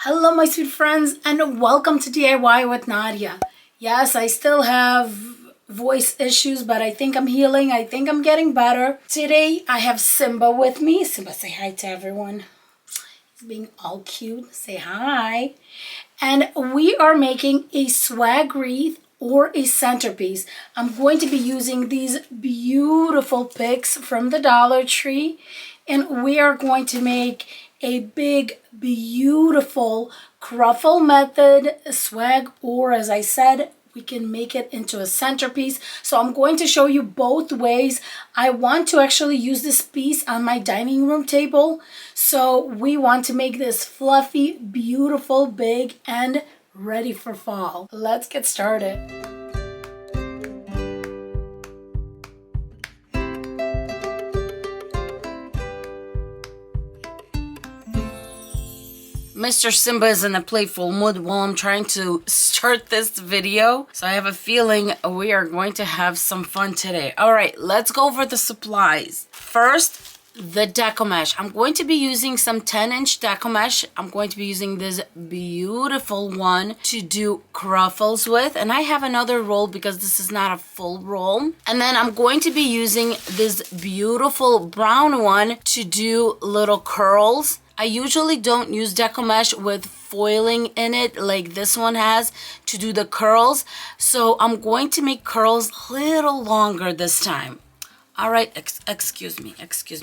Hello my sweet friends and welcome to DIY with Nadia. Yes, I still have voice issues, but I think I'm healing. I think I'm getting better. Today I have Simba with me. Simba, say hi to everyone. He's being all cute. Say hi. And we are making a swag wreath or a centerpiece. I'm going to be using these beautiful Pics from the Dollar Tree, and we are going to make a big, beautiful ruffle method swag, or as I said, we can make it into a centerpiece. So I'm going to show you both ways. I want to actually use this piece on my dining room table. So we want to make this fluffy, beautiful, big, and ready for fall. Let's get started. Mr. Simba is in a playful mood while I'm trying to start this video. So I have a feeling we are going to have some fun today. All right, let's go over the supplies. First, the Deco mesh. I'm going to be using some 10-inch Deco mesh. I'm going to be using this beautiful one to do ruffles with. And I have another roll because this is not a full roll. And then I'm going to be using this beautiful brown one to do little curls. I usually don't use Deco mesh with foiling in it like this one has to do the curls. So I'm going to make curls a little longer this time. All right, excuse me,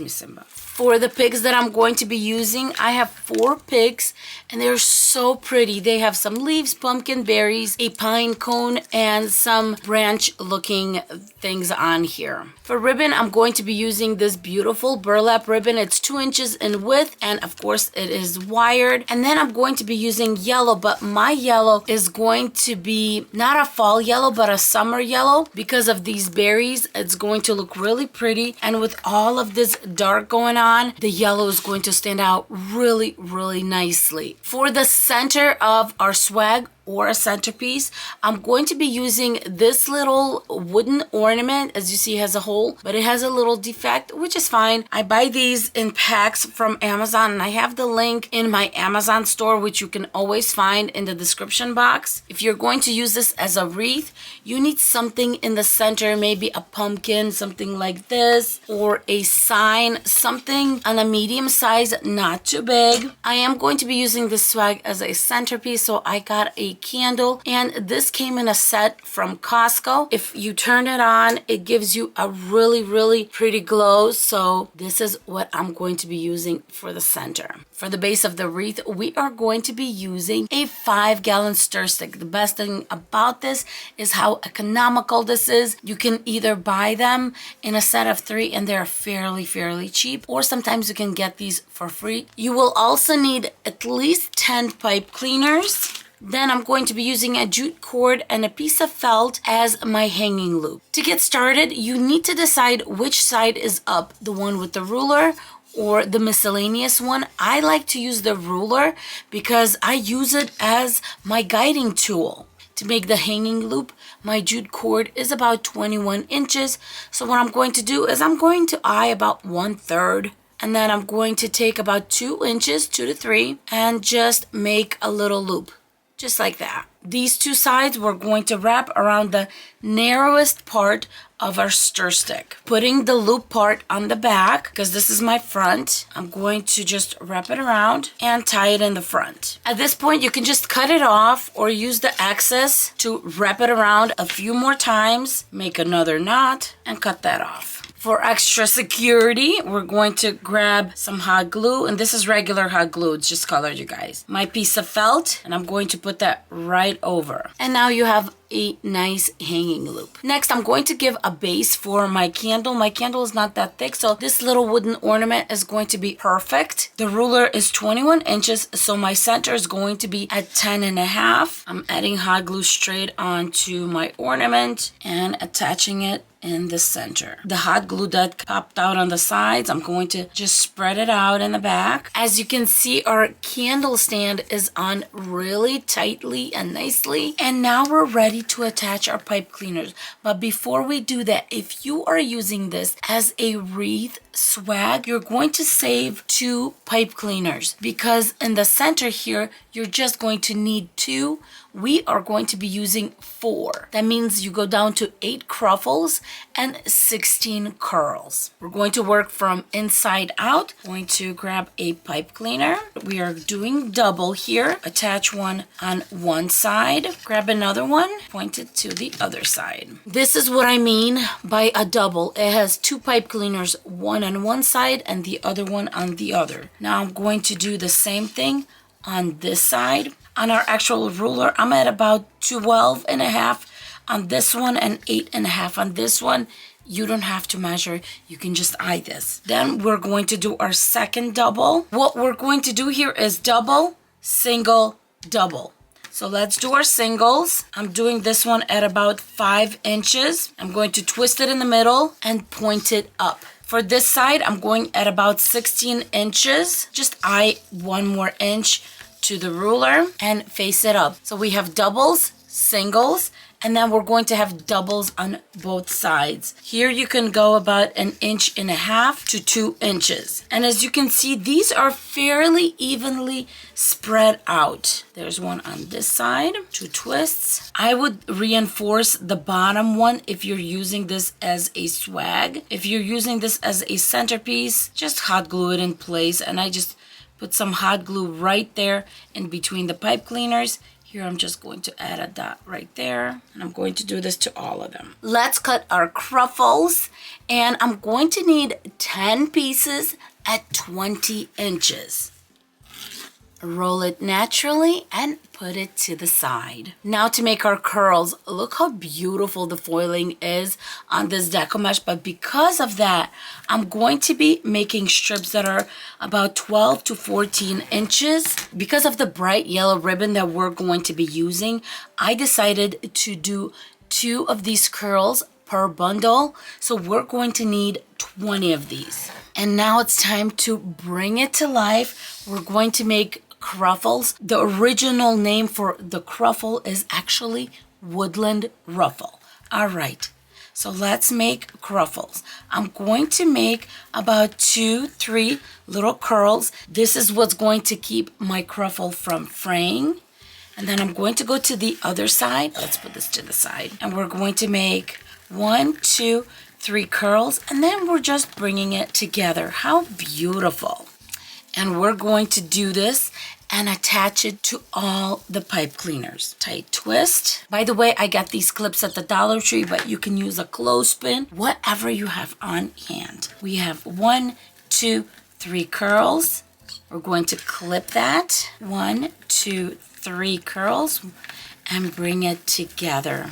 Simba. For the pigs that I'm going to be using, I have 4 pigs and they're so pretty. They have some leaves, pumpkin berries, a pine cone, and some branch looking things on here. For ribbon, I'm going to be using this beautiful burlap ribbon. It's 2 inches in width and of course it is wired. And then I'm going to be using yellow, but my yellow is going to be not a fall yellow, but a summer yellow. Because of these berries, it's going to look really pretty, and with all of this dark going on, the yellow is going to stand out really, really nicely. For the center of our swag or a centerpiece, I'm going to be using this little wooden ornament. As you see, it has a hole, but it has a little defect, which is fine. I buy these in packs from Amazon, and I have the link in my Amazon store, which you can always find in the description box. If you're going to use this as a wreath, you need something in the center, maybe a pumpkin, something like this, or a sign, something on a medium size, not too big. I am going to be using this swag as a centerpiece, so I got a candle, and this came in a set from Costco. If you turn it on, it gives you a really, really pretty glow. So this is what I'm going to be using for the center. For the base of the wreath, we are going to be using a 5-gallon stir stick. The best thing about this is how economical this is. You can either buy them in a set of 3 and they're fairly cheap, or sometimes you can get these for free. You will also need at least 10 pipe cleaners. Then I'm going to be using a jute cord and a piece of felt as my hanging loop. To get started, you need to decide which side is up, the one with the ruler or the miscellaneous one. I like to use the ruler because I use it as my guiding tool. To make the hanging loop, my jute cord is about 21 inches. So what I'm going to do is I'm going to eye about 1/3. And then I'm going to take about 2 inches, 2 to 3, and just make a little loop. Just like that. These 2 sides we're going to wrap around the narrowest part of our stir stick. Putting the loop part on the back, because this is my front, I'm going to just wrap it around and tie it in the front. At this point, you can just cut it off or use the excess to wrap it around a few more times, make another knot, and cut that off. For extra security, we're going to grab some hot glue, and this is regular hot glue, it's just colored, you guys. My piece of felt, and I'm going to put that right over. And now you have a nice hanging loop. Next, I'm going to give a base for my candle. My candle is not that thick, so this little wooden ornament is going to be perfect. The ruler is 21 inches, so my center is going to be at 10.5. I'm adding hot glue straight onto my ornament and attaching it in the center. The hot glue that popped out on the sides, I'm going to just spread it out in the back. As you can see, our candle stand is on really tightly and nicely. And now we're ready to attach our pipe cleaners. But before we do that, if you are using this as a wreath swag, you're going to save 2 pipe cleaners, because in the center here, you're just going to need 2. We are going to be using 4. That means you go down to 8 ruffles and 16 curls. We're going to work from inside out. Going to grab a pipe cleaner. We are doing double here. Attach one on one side. Grab another one. Point it to the other side. This is what I mean by a double. It has 2 pipe cleaners, one on one side and the other one on the other. Now I'm going to do the same thing on this side. On our actual ruler, I'm at about 12.5 on this one and 8.5 on this one. You don't have to measure, you can just eye this. Then we're going to do our second double. What we're going to do here is double, single, double. So let's do our singles. I'm doing this one at about 5 inches. I'm going to twist it in the middle and point it up. For this side, I'm going at about 16 inches. Just eye 1 more inch to the ruler and face it up. So we have doubles, singles, and then we're going to have doubles on both sides. Here you can go about 1.5 inches to 2 inches. And as you can see, these are fairly evenly spread out. There's one on this side, 2 twists. I would reinforce the bottom one if you're using this as a swag. If you're using this as a centerpiece, just hot glue it in place. And I just put some hot glue right there in between the pipe cleaners. Here I'm just going to add a dot right there. And I'm going to do this to all of them. Let's cut our ruffles. And I'm going to need 10 pieces at 20 inches. Roll it naturally and put it to the side. Now to make our curls, look how beautiful the foiling is on this Deco mesh. But because of that, I'm going to be making strips that are about 12 to 14 inches. Because of the bright yellow ribbon that we're going to be using, I decided to do 2 of these curls per bundle. So we're going to need 20 of these. And now it's time to bring it to life. We're going to make ruffles. The original name for the ruffle is actually woodland ruffle. All right, so let's make ruffles. I'm going to make about 2-3 little curls. This is what's going to keep my ruffle from fraying. And then I'm going to go to the other side. Let's put this to the side. And we're going to make 1, 2, 3 curls. And then we're just bringing it together. How beautiful. And we're going to do this and attach it to all the pipe cleaners. Tight twist. By the way, I got these clips at the Dollar Tree, but you can use a clothespin, whatever you have on hand. We have 1, 2, 3 curls. We're going to clip that. 1, 2, 3 curls and bring it together.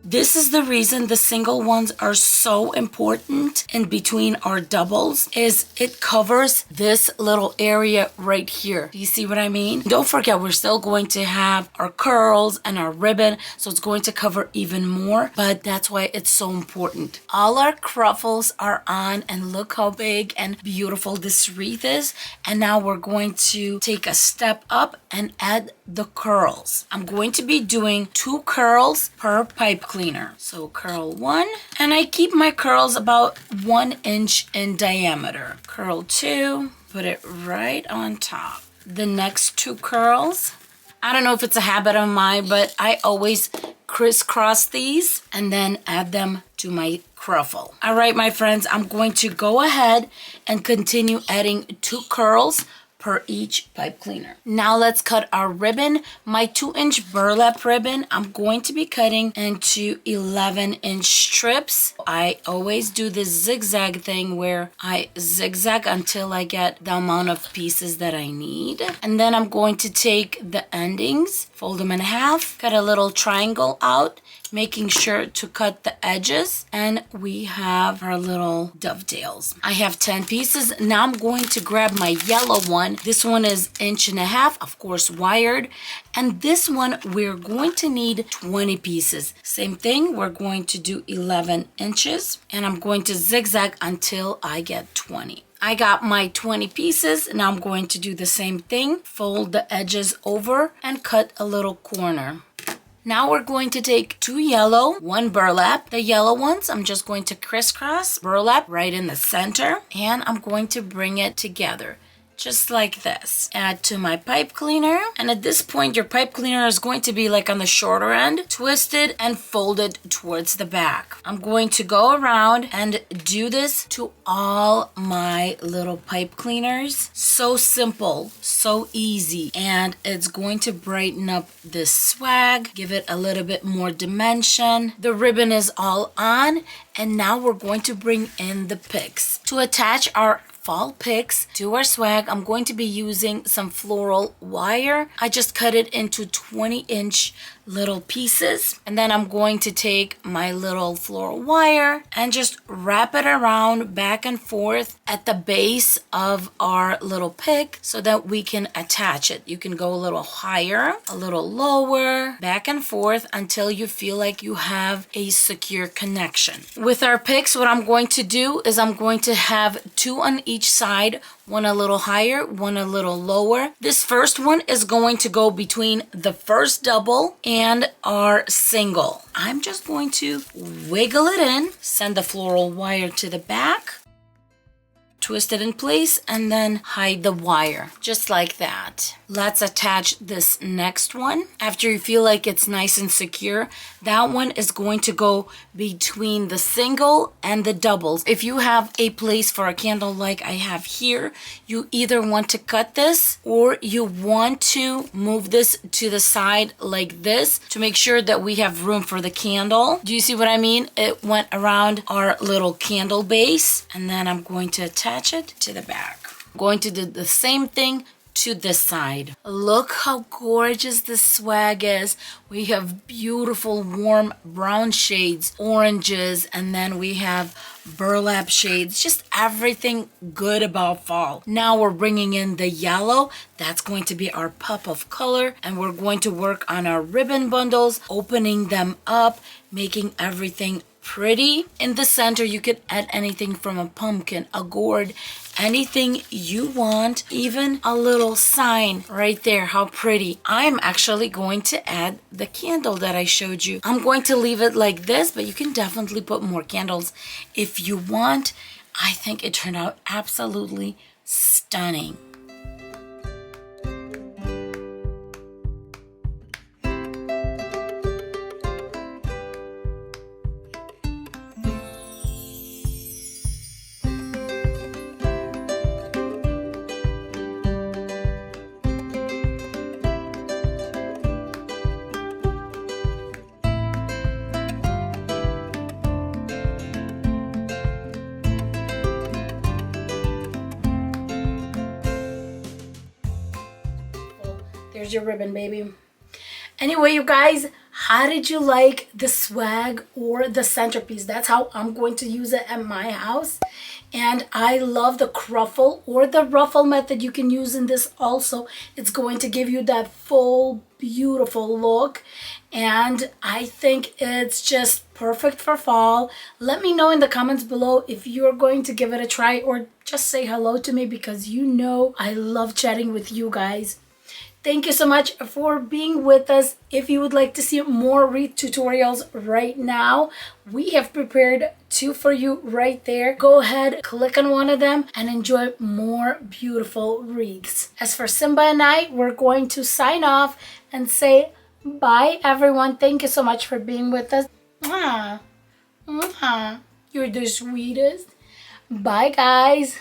This is the reason the single ones are so important in between our doubles, is it covers this little area right here. Do you see what I mean? Don't forget, we're still going to have our curls and our ribbon, so it's going to cover even more, but that's why it's so important. All our ruffles are on, and look how big and beautiful this wreath is. And now we're going to take a step up and add the curls. I'm going to be doing 2 curls per pipe cleaner. So curl 1, and I keep my curls about 1 inch in diameter. Curl 2, put it right on top. The next 2 curls, I don't know if it's a habit of mine, but I always crisscross these and then add them to my ruffle. All right, my friends, I'm going to go ahead and continue adding 2 curls per each pipe cleaner. Now let's cut our ribbon. My 2-inch burlap ribbon, I'm going to be cutting into 11-inch strips. I always do this zigzag thing where I zigzag until I get the amount of pieces that I need. And then I'm going to take the endings, fold them in half, cut a little triangle out, making sure to cut the edges. And we have our little dovetails. I have 10 pieces. Now I'm going to grab my yellow one. This one is 1.5 inches, of course, wired. And this one, we're going to need 20 pieces. Same thing, we're going to do 11 inches. And I'm going to zigzag until I get 20. I got my 20 pieces. Now I'm going to do the same thing. Fold the edges over and cut a little corner. Now we're going to take 2 yellow, 1 burlap. The yellow ones, I'm just going to crisscross burlap right in the center. And I'm going to bring it together. Just like this. Add to my pipe cleaner. And at this point, your pipe cleaner is going to be like on the shorter end, twisted and folded towards the back. I'm going to go around and do this to all my little pipe cleaners. So simple, so easy. And it's going to brighten up this swag, give it a little bit more dimension. The ribbon is all on. And now we're going to bring in the Pics. To attach our fall Pics to our swag, I'm going to be using some floral wire. I just cut it into 20-inch little pieces, and then I'm going to take my little floral wire and just wrap it around back and forth at the base of our little pic so that we can attach it. You can go a little higher, a little lower, back and forth until you feel like you have a secure connection. With our Pics, what I'm going to do is I'm going to have 2 on each side, one a little higher, one a little lower. This first one is going to go between the first double and our single. I'm just going to wiggle it in, send the floral wire to the back, twist it in place, and then hide the wire, just like that. Let's attach this next one. After you feel like it's nice and secure, that one is going to go between the single and the doubles. If you have a place for a candle like I have here, you either want to cut this or you want to move this to the side like this to make sure that we have room for the candle. Do you see what I mean? It went around our little candle base, and then I'm going to attach it to the back. I'm going to do the same thing to this side. Look how gorgeous this swag is. We have beautiful warm brown shades, oranges, and then we have burlap shades, just everything good about fall. Now we're bringing in the yellow. That's going to be our pop of color, and we're going to work on our ribbon bundles, opening them up, making everything pretty. In the center, you could add anything from a pumpkin, a gourd, anything you want, even a little sign right there. How pretty. I'm actually going to add the candle that I showed you. I'm going to leave it like this, but you can definitely put more candles if you want. I think it turned out absolutely stunning. There's your ribbon, baby. Anyway, you guys, how did you like the swag or the centerpiece? That's how I'm going to use it at my house. And I love the cruffle or the ruffle method you can use in this also. It's going to give you that full, beautiful look. And I think it's just perfect for fall. Let me know in the comments below if you're going to give it a try, or just say hello to me, because you know I love chatting with you guys. Thank you so much for being with us. If you would like to see more wreath tutorials right now, we have prepared 2 for you right there. Go ahead, click on one of them and enjoy more beautiful wreaths. As for Simba and I, we're going to sign off and say bye, everyone. Thank you so much for being with us. Mwah. Mwah. You're the sweetest. Bye, guys.